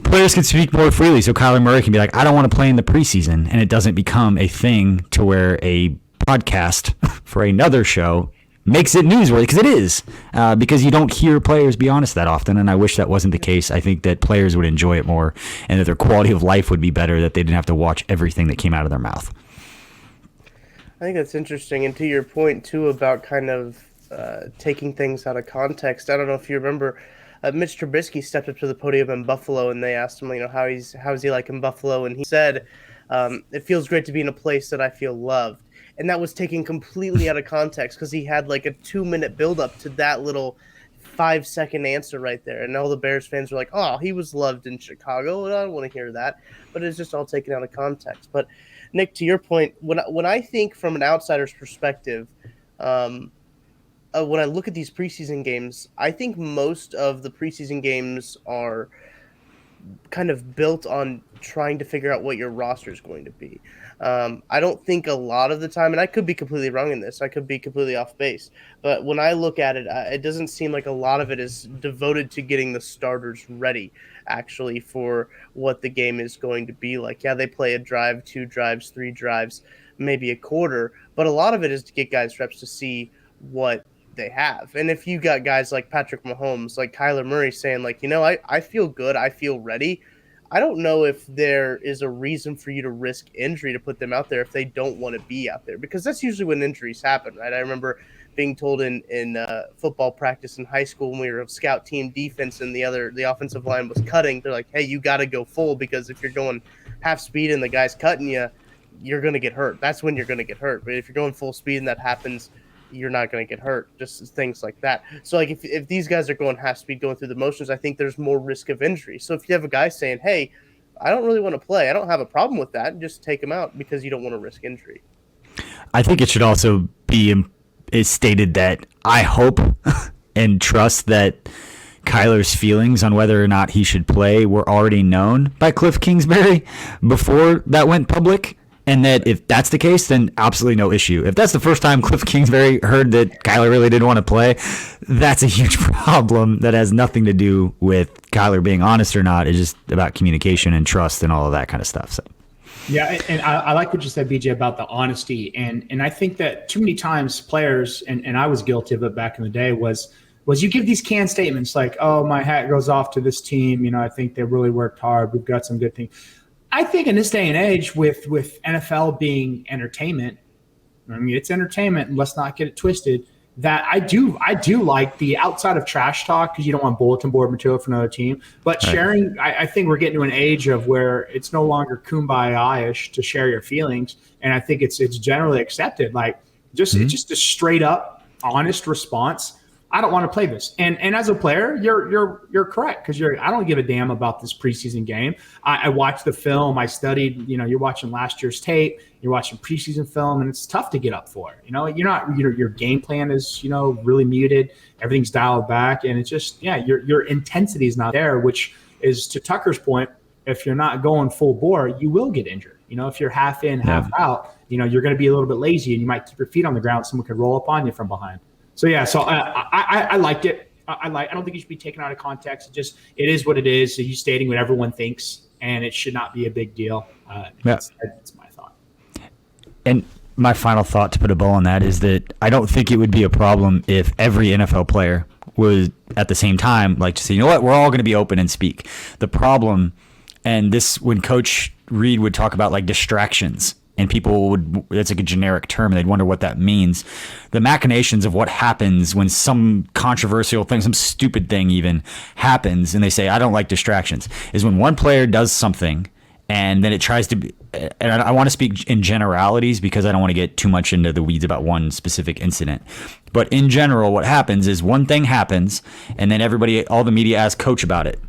S1: players could speak more freely so Kyler Murray can be like, I don't want to play in the preseason, and it doesn't become a thing to where a podcast for another show makes it newsworthy, because it is, because you don't hear players be honest that often, and I wish that wasn't the case. I think that players would enjoy it more and that their quality of life would be better, that they didn't have to watch everything that came out of their mouth.
S3: I think that's interesting, and to your point too about kind of taking things out of context, I don't know if you remember, Mitch Trubisky stepped up to the podium in Buffalo and they asked him, how's he like in Buffalo, and he said, it feels great to be in a place that I feel loved. And that was taken completely out of context because he had like a 2-minute buildup to that little 5-second answer right there. And all the Bears fans were like, oh, he was loved in Chicago. I don't want to hear that. But it's just all taken out of context. But Nick, to your point, when I think from an outsider's perspective, when I look at these preseason games, I think most of the preseason games are kind of built on trying to figure out what your roster is going to be. I don't think a lot of the time, and I could be completely wrong in this, I could be completely off base, but when I look at it, it doesn't seem like a lot of it is devoted to getting the starters ready actually for what the game is going to be like. Yeah, they play a drive, 2 drives, 3 drives, maybe a quarter, but a lot of it is to get guys reps to see what they have. And if you got guys like Patrick Mahomes, like Kyler Murray saying like, I feel good, I feel ready, I don't know if there is a reason for you to risk injury to put them out there if they don't want to be out there, because that's usually when injuries happen, right? I remember being told in football practice in high school when we were a scout team defense and the offensive line was cutting, they're like, hey, you got to go full, because if you're going half speed and the guy's cutting you, you're going to get hurt. That's when you're going to get hurt. But if you're going full speed and that happens, you're not going to get hurt, just things like that. So like if these guys are going half speed, going through the motions, I think there's more risk of injury. So if you have a guy saying, hey, I don't really want to play. I don't have a problem with that. Just take him out because you don't want to risk injury.
S1: I think it should also be stated that I hope and trust that Kyler's feelings on whether or not he should play were already known by Cliff Kingsbury before that went public. And that if that's the case, then absolutely no issue. If that's the first time Cliff Kingsbury heard that Kyler really didn't want to play, that's a huge problem that has nothing to do with Kyler being honest or not. It's just about communication and trust and all of that kind of stuff. So.
S2: Yeah, and I like what you said, BJ, about the honesty. And I think that too many times players, and I was guilty of it back in the day, was you give these canned statements like, oh, my hat goes off to this team. You know, I think they really worked hard. We've got some good things. I think in this day and age with NFL being entertainment, I mean, it's entertainment, and let's not get it twisted, that I do like the outside of trash talk because you don't want bulletin board material for another team. But sharing, I think we're getting to an age of where it's no longer kumbaya-ish to share your feelings. And I think it's generally accepted. Like it's just a straight up honest response. I don't want to play this. And as a player, you're correct because I don't give a damn about this preseason game. I watched the film. I studied. You know, you're watching last year's tape. You're watching preseason film, and it's tough to get up for it. You know, you're not. Your game plan is really muted. Everything's dialed back, and it's just your intensity is not there. Which is to Tucker's point. If you're not going full bore, you will get injured. You know, if you're half in, half out, you're going to be a little bit lazy, and you might keep your feet on the ground. Someone could roll up on you from behind. So I liked it. I don't think it should be taken out of context. It is what it is. So he's stating what everyone thinks, and it should not be a big deal. That's my thought.
S1: And my final thought to put a bow on that is that I don't think it would be a problem if every NFL player was at the same time like to say, you know what, we're all going to be open and speak. The problem, and this when Coach Reed would talk about like distractions. And people would, it's like a generic term, and they'd wonder what that means. The machinations of what happens when some controversial thing, some stupid thing even happens, and they say, I don't like distractions, is when one player does something and then it tries to be, and I want to speak in generalities because I don't want to get too much into the weeds about one specific incident. But in general, what happens is one thing happens, and then all the media asks Coach about it.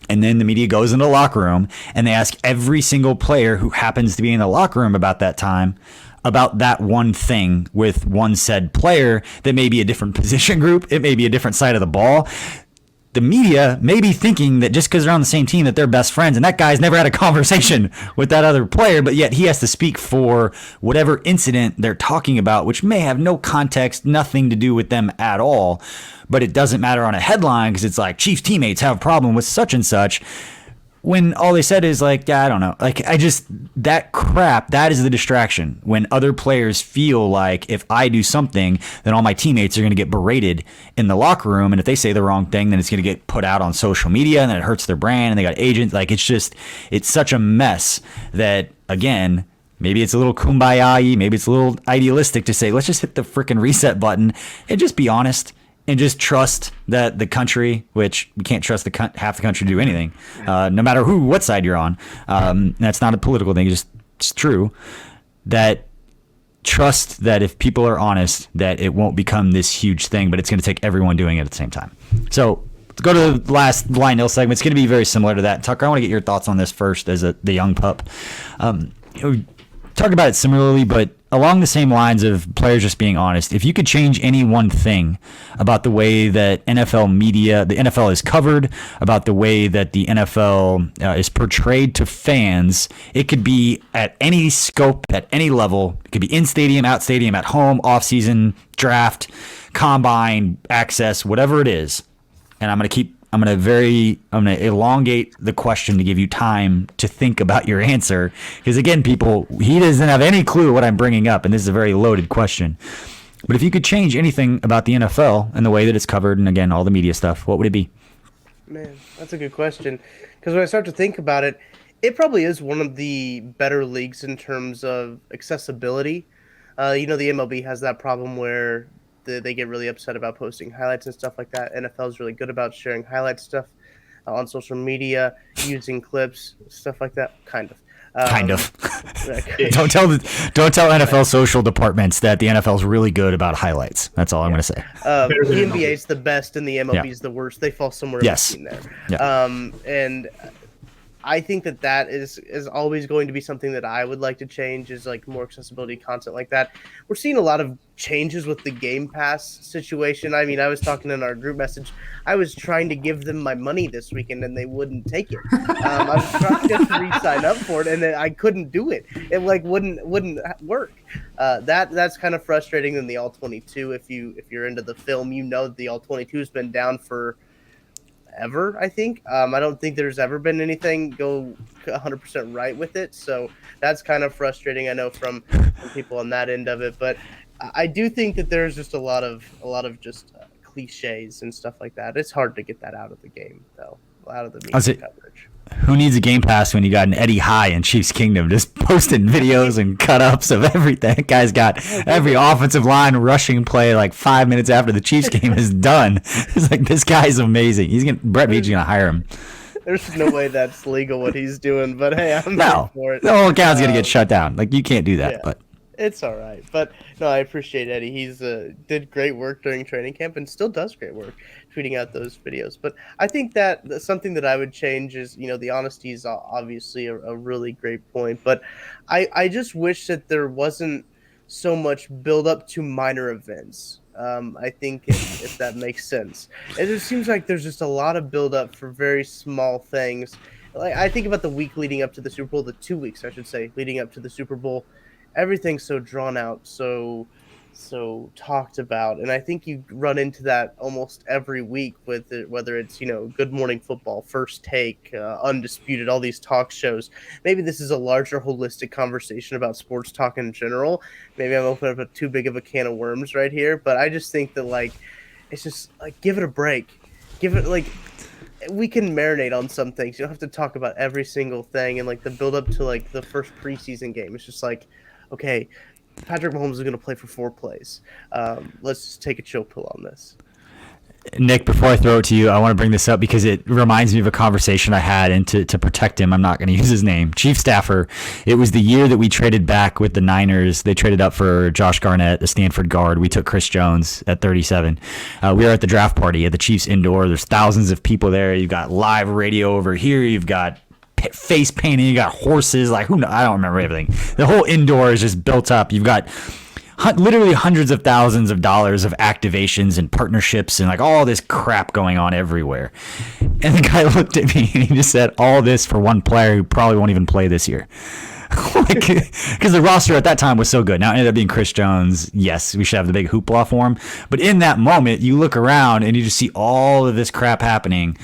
S1: And then the media goes into the locker room and they ask every single player who happens to be in the locker room about that time about that one thing with one said player that may be a different position group. It may be a different side of the ball. The media may be thinking that just because they're on the same team that they're best friends, and that guy's never had a conversation with that other player, but yet he has to speak for whatever incident they're talking about, which may have no context, nothing to do with them at all. But it doesn't matter on a headline because it's like Chiefs teammates have a problem with such and such, when all they said is like, I don't know. Like, that crap, that is the distraction. When other players feel like if I do something, then all my teammates are going to get berated in the locker room. And if they say the wrong thing, then it's going to get put out on social media and then it hurts their brand and they got agents. Like, it's such a mess that, again, maybe it's a little kumbaya-y, maybe it's a little idealistic to say, let's just hit the freaking reset button and just be honest. And just trust that the country, which we can't trust half the country to do anything, no matter what side you're on. That's not a political thing. It's true that trust that if people are honest, that it won't become this huge thing, but it's going to take everyone doing it at the same time. So let's go to the last line nil segment. It's going to be very similar to that. Tucker, I want to get your thoughts on this first as the young pup. Talk about it similarly, but along the same lines of players just being honest. If you could change any one thing about the way that NFL media, the NFL is covered, about the way that the NFL is portrayed to fans, it could be at any scope, at any level. It could be in stadium, out stadium, at home, off season, draft, combine, access, whatever it is. And I'm going to elongate the question to give you time to think about your answer. Because again, he doesn't have any clue what I'm bringing up, and this is a very loaded question. But if you could change anything about the NFL and the way that it's covered, and again, all the media stuff, what would it be?
S3: Man, that's a good question. Because when I start to think about it, it probably is one of the better leagues in terms of accessibility. The MLB has that problem where they get really upset about posting highlights and stuff like that. NFL is really good about sharing highlight stuff on social media, using clips, stuff like that. Kind of. Don't tell
S1: NFL social departments that the NFL is really good about highlights. That's all I'm going to say.
S3: The NBA is the best and the MLB is the worst. They fall somewhere in between there.
S1: Yeah.
S3: And I think that is always going to be something that I would like to change, is like more accessibility content like that. We're seeing a lot of changes with the Game Pass situation. I mean, I was talking in our group message. I was trying to give them my money this weekend and they wouldn't take it. I was trying to re-sign up for it and I couldn't do it. It like wouldn't work. That's kind of frustrating than the All 22. If you're into the film, you know the All 22 has been down for ever, I think. I don't think there's ever been anything go 100% right with it, so that's kind of frustrating, I know, from people on that end of it. But I do think that there's just a lot of just cliches and stuff like that. It's hard to get that out of the game, though, out of the media coverage.
S1: Who needs a Game Pass when you got an Eddie High in Chiefs Kingdom just posting videos and cut-ups of everything? That guy's got every offensive line rushing play like 5 minutes after the Chiefs game is done. It's like, this guy's amazing. Brett Veach's going to hire him.
S3: There's no way that's legal what he's doing, but hey, I'm here for it.
S1: The whole account's going to get shut down. Like, you can't do that,
S3: yeah.
S1: but...
S3: It's all right. But no, I appreciate Eddie. He's did great work during training camp and still does great work tweeting out those videos. But I think that something that I would change is, the honesty is obviously a really great point. But I just wish that there wasn't so much build up to minor events. I think if that makes sense. It just seems like there's just a lot of build up for very small things. Like, I think about the week leading up to the Super Bowl, the 2 weeks, I should say, leading up to the Super Bowl. Everything's so drawn out, so talked about, and I think you run into that almost every week with it, whether it's Good Morning Football, First Take, Undisputed, all these talk shows. Maybe this is a larger holistic conversation about sports talk in general. Maybe I'm opening up too big of a can of worms right here, but I just think that it's just give it a break, give it we can marinate on some things. You don't have to talk about every single thing, and the build up to the first preseason game. It's just okay, Patrick Mahomes is going to play for 4 plays. Let's just take a chill pill on this.
S1: Nick, before I throw it to you, I want to bring this up because it reminds me of a conversation I had, and to protect him, I'm not going to use his name. Chief staffer, it was the year that we traded back with the Niners. They traded up for Josh Garnett, the Stanford guard. We took Chris Jones at 37. We were at the draft party at the Chiefs indoor. There's thousands of people there. You've got live radio over here. You've got face painting, you got horses, I don't remember everything. The whole indoor is just built up. You've got literally hundreds of thousands of dollars of activations and partnerships and all this crap going on everywhere. And the guy looked at me and he just said, all this for one player who probably won't even play this year. Because the roster at that time was so good. Now it ended up being Chris Jones. Yes, we should have the big hoopla for him. But in that moment, you look around and you just see all of this crap happening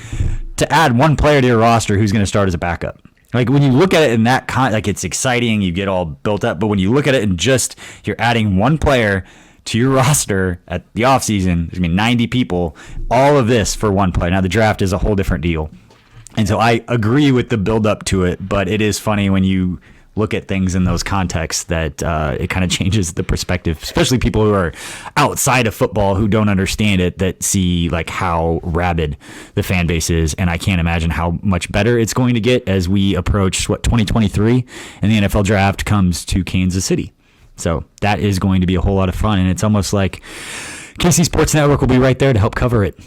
S1: to add one player to your roster who's going to start as a backup. When you look at it in that it's exciting, you get all built up. But when you look at it and just you're adding one player to your roster at the offseason, there's going to be 90 people, all of this for one player. Now the draft is a whole different deal. And so I agree with the build up to it, but it is funny when you look at things in those contexts that it kind of changes the perspective, especially people who are outside of football who don't understand it, that see how rabid the fan base is. And I can't imagine how much better it's going to get as we approach 2023 and the NFL draft comes to Kansas City. So that is going to be a whole lot of fun. And it's almost like KC Sports Network will be right there to help cover it.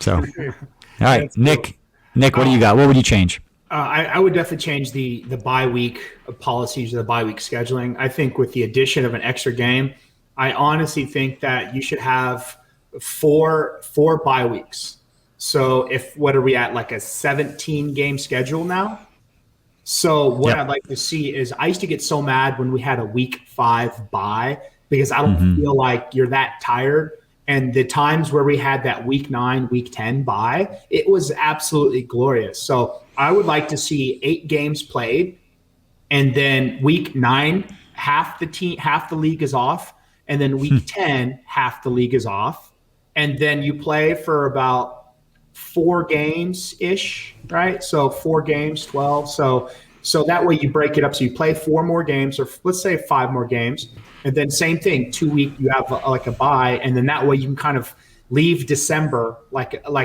S1: So, all right, Nick, what do you got? What would you change?
S2: I would definitely change the bye week policies or the bye week scheduling. I think with the addition of an extra game, I honestly think that you should have four bye weeks. So what are we at, a 17 game schedule now? So what I'd like to see is, I used to get so mad when we had a week 5 bye because I don't feel like you're that tired. And the times where we had that week 9, week 10 bye, it was absolutely glorious. So I would like to see 8 games played, and then week 9, half the league is off, and then week 10, half the league is off, and then you play for about 4 games ish, right? So 4 games, 12. So that way you break it up. So you play 4 more games, or let's say 5 more games, and then same thing, 2 week you have a bye, and then that way you can kind of leave December,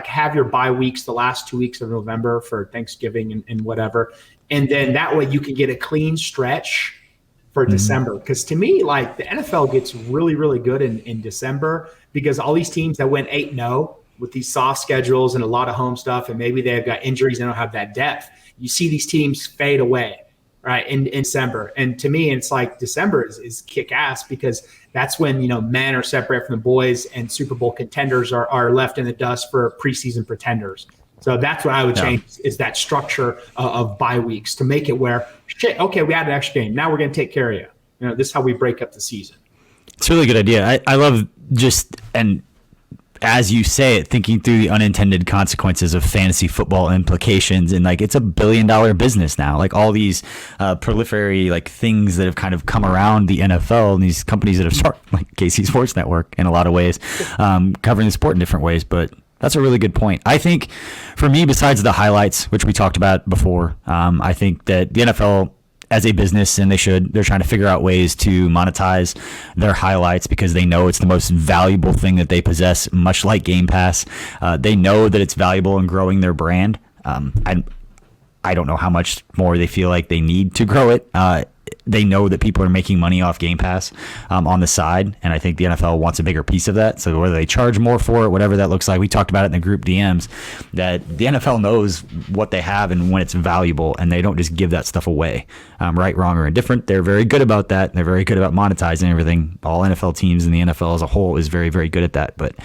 S2: have your bye weeks the last 2 weeks of November for Thanksgiving and whatever. And then that way you can get a clean stretch for December. Because to me, the NFL gets really, really good in December, because all these teams that went 8-0 with these soft schedules and a lot of home stuff, and maybe they've got injuries and don't have that depth. you see these teams fade away, right, in December. And to me, it's like December is kick ass because that's when, men are separated from the boys and Super Bowl contenders are left in the dust for preseason pretenders. So that's what I would change is that structure of bye weeks to make it where, shit, okay, we had an extra game. Now we're going to take care of you. This is how we break up the season.
S1: It's a really good idea. I love and as you say it, thinking through the unintended consequences of fantasy football implications. And like, it's $1 billion business now. Like all these proliferary like things that have kind of come around the NFL and these companies that have started, like KC Sports Network in a lot of ways, covering the sport in different ways. But that's a really good point. I think for me, besides the highlights, which we talked about before, I think that the NFL as a business, and they're trying to figure out ways to monetize their highlights because they know it's the most valuable thing that they possess, much like Game Pass. They know that it's valuable in growing their brand. I don't know how much more they feel like they need to grow it. They know that people are making money off Game Pass on the side, and I think the NFL wants a bigger piece of that. So whether they charge more for it, whatever that looks like, we talked about it in the group DMs, that the NFL knows what they have and when it's valuable, and they don't just give that stuff away, right, wrong, or indifferent. They're very good about that. They're very good about monetizing everything. All NFL teams and the NFL as a whole is very, very good at that. But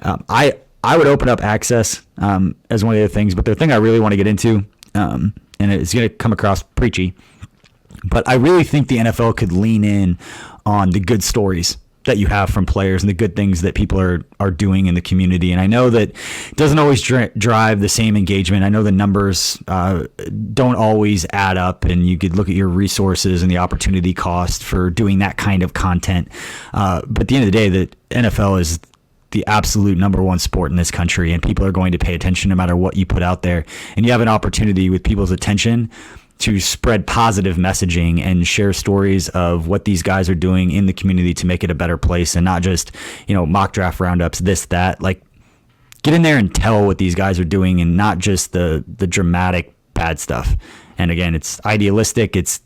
S1: I would open up access as one of the other things. But the thing I really want to get into, and it's going to come across preachy, but I really think the NFL could lean in on the good stories that you have from players and the good things that people are doing in the community. And I know that it doesn't always drive the same engagement. I know the numbers don't always add up, and you could look at your resources and the opportunity cost for doing that kind of content. But at the end of the day, the NFL is the absolute number one sport in this country, and people are going to pay attention no matter what you put out there. And you have an opportunity with people's attention to spread positive messaging and share stories of what these guys are doing in the community to make it a better place, and not just, mock draft roundups, this, that. Like, get in there and tell what these guys are doing, and not just the dramatic bad stuff. And again, it's idealistic. It's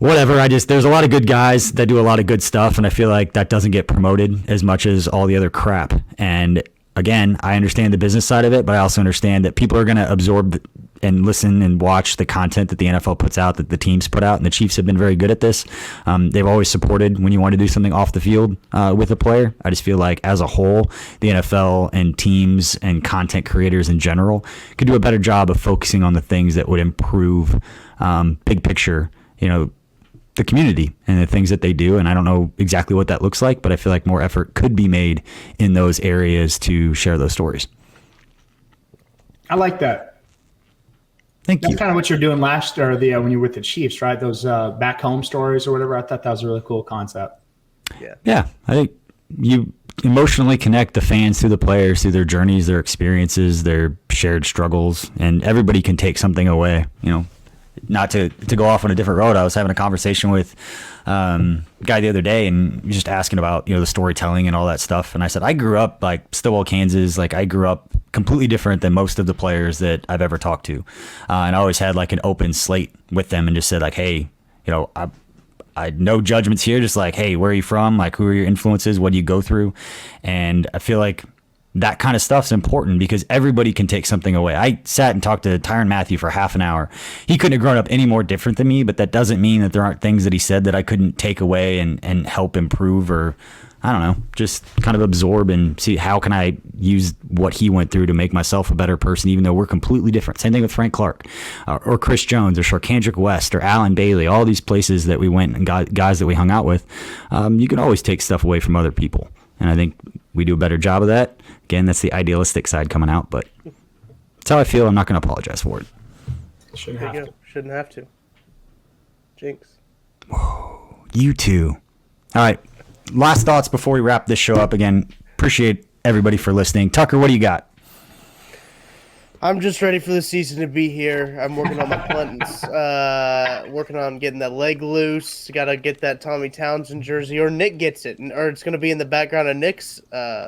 S1: whatever. There's a lot of good guys that do a lot of good stuff, and I feel like that doesn't get promoted as much as all the other crap. And again, I understand the business side of it, but I also understand that people are going to absorb and listen and watch the content that the NFL puts out, that the teams put out, and the Chiefs have been very good at this. They've always supported when you want to do something off the field with a player. I just feel like as a whole, the NFL and teams and content creators in general could do a better job of focusing on the things that would improve big picture, the community and the things that they do. And I don't know exactly what that looks like, but I feel like more effort could be made in those areas to share those stories.
S2: I like that.
S1: Thank you.
S2: That's kind of what you're doing last year, when you were with the Chiefs, right? Those back home stories or whatever. I thought that was a really cool concept.
S1: Yeah. I think you emotionally connect the fans through the players, through their journeys, their experiences, their shared struggles, and everybody can take something away, Not to go off on a different road. I was having a conversation with a guy the other day, and just asking about the storytelling and all that stuff. And I said I grew up like Stillwell, Kansas. Like I grew up completely different than most of the players that I've ever talked to, and I always had like an open slate with them, and just said like, hey, I no judgments here. Just like, hey, where are you from? Like, who are your influences? What do you go through? And I feel like that kind of stuff's important because everybody can take something away. I sat and talked to Tyrann Mathieu for half an hour. He couldn't have grown up any more different than me, but that doesn't mean that there aren't things that he said that I couldn't take away and help improve, or I don't know, just kind of absorb and see how can I use what he went through to make myself a better person, even though we're completely different. Same thing with Frank Clark or Chris Jones or Sharkandrick West or Alan Bailey, all these places that we went and guys that we hung out with. You can always take stuff away from other people. And I think we do a better job of that. Again, that's the idealistic side coming out, but that's how I feel. I'm not going to apologize for it.
S3: Shouldn't have to. Jinx.
S1: Whoa, you too. All right. Last thoughts before we wrap this show up. Again, appreciate everybody for listening. Tucker, what do you got?
S3: I'm just ready for the season to be here. I'm working on my Clintons. Working on getting that leg loose. Got to get that Tommy Townsend jersey, or Nick gets it, or it's going to be in the background of Nick's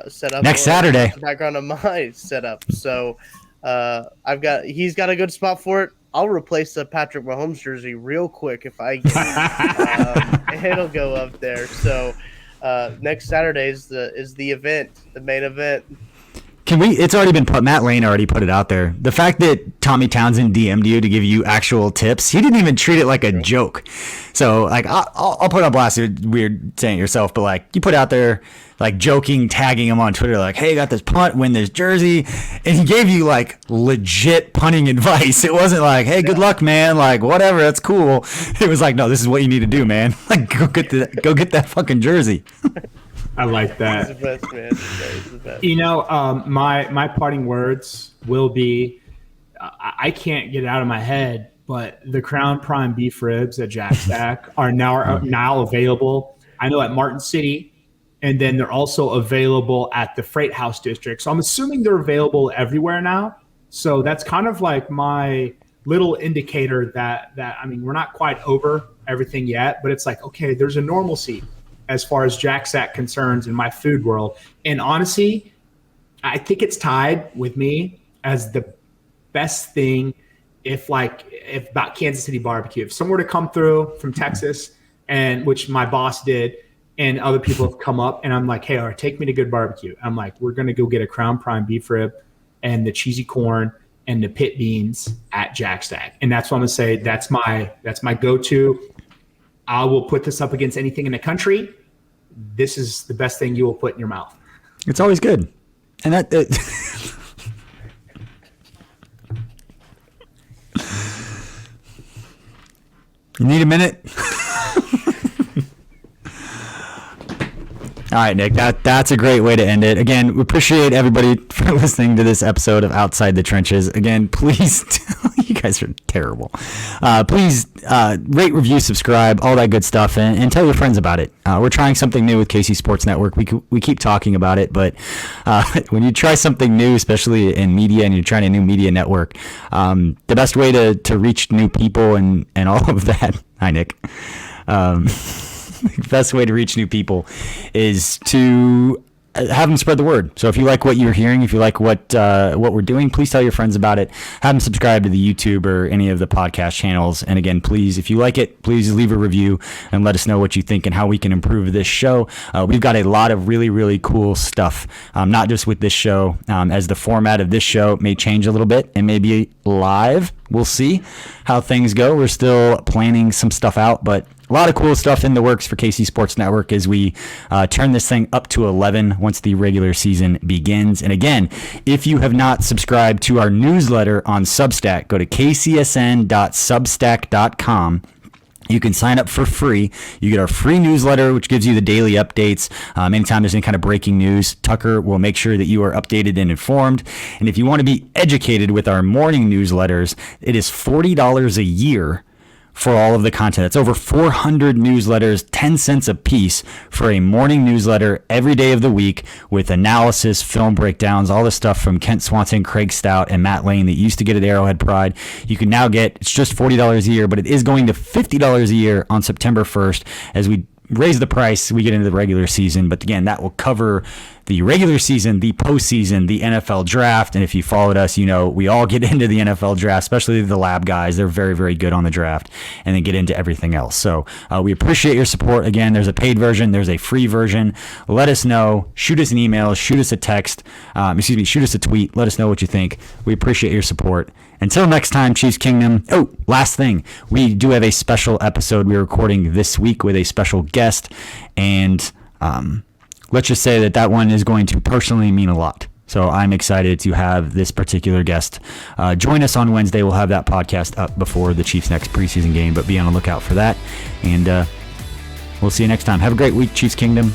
S3: setup.
S1: Next Saturday.
S3: The background of my setup. So he's got a good spot for it. I'll replace the Patrick Mahomes jersey real quick if I get it. It'll go up there. So next Saturday is the event, the main event.
S1: It's already been put. Matt Lane already put it out there. The fact that Tommy Townsend DM'd you to give you actual tips, he didn't even treat it like a joke. So like, I'll put on blast. It's weird saying it yourself, but like you put out there, like joking, tagging him on Twitter, like, hey, got this punt, win this jersey. And he gave you like legit punting advice. It wasn't like, hey, good luck, man. Like, whatever, that's cool. It was like, no, this is what you need to do, man. Like, go get that fucking jersey.
S2: I like that.
S3: He's the best, man. He's the best.
S2: You know, my parting words will be, I can't get it out of my head, but the Crown Prime beef ribs at Jack Stack are now available. I know at Martin City, and then they're also available at the Freight House District. So I'm assuming they're available everywhere now. So that's kind of like my little indicator that I mean, we're not quite over everything yet, but it's like, okay, there's a normalcy as far as Jack Stack concerns in my food world. And honestly, I think it's tied with me as the best thing if about Kansas City barbecue. If someone were to come through from Texas, and which my boss did, and other people have come up, and I'm like, hey, all right, take me to good barbecue. I'm like, we're going to go get a Crown Prime beef rib and the cheesy corn and the pit beans at Jack Stack. And that's what I'm going to say. That's my go-to. I will put this up against anything in the country. This is the best thing you will put in your mouth.
S1: It's always good. And that you need a minute? All right, Nick, that's a great way to end it. Again, we appreciate everybody for listening to this episode of Outside the Trenches. Again, please, you guys are terrible. Please rate, review, subscribe, all that good stuff, and tell your friends about it. We're trying something new with KC Sports Network. We keep talking about it, but when you try something new, especially in media, and you're trying a new media network, the best way to reach new people and all of that. Hi, Nick. The best way to reach new people is to have them spread the word. So if you like what you're hearing, if you like what we're doing, please tell your friends about it. Have them subscribe to the YouTube or any of the podcast channels. And again, please, if you like it, please leave a review and let us know what you think and how we can improve this show. We've got a lot of really, really cool stuff, not just with this show. As the format of this show may change a little bit and maybe live, we'll see how things go. We're still planning some stuff out, but a lot of cool stuff in the works for KC Sports Network as we turn this thing up to 11 once the regular season begins. And again, if you have not subscribed to our newsletter on Substack, go to kcsn.substack.com. You can sign up for free. You get our free newsletter, which gives you the daily updates. Anytime there's any kind of breaking news, Tucker will make sure that you are updated and informed. And if you want to be educated with our morning newsletters, it is $40 a year for all of the content. It's over 400 newsletters, 10 cents a piece for a morning newsletter every day of the week with analysis, film breakdowns, all the stuff from Kent Swanson, Craig Stout, and Matt Lane that you used to get at Arrowhead Pride. You can now get, it's just $40 a year, but it is going to $50 a year on September 1st as we raise the price, we get into the regular season. But again, that will cover the regular season, the postseason, the NFL draft. And if you followed us, you know we all get into the NFL draft, especially the lab guys. They're very, very good on the draft, and then get into everything else. So we appreciate your support. Again, there's a paid version. There's a free version. Let us know. Shoot us an email. Shoot us a text. Shoot us a tweet. Let us know what you think. We appreciate your support. Until next time, Chiefs Kingdom. Oh, last thing. We do have a special episode we're recording this week with a special guest. And let's just say that one is going to personally mean a lot. So I'm excited to have this particular guest join us on Wednesday. We'll have that podcast up before the Chiefs' next preseason game, but be on the lookout for that. And we'll see you next time. Have a great week, Chiefs Kingdom.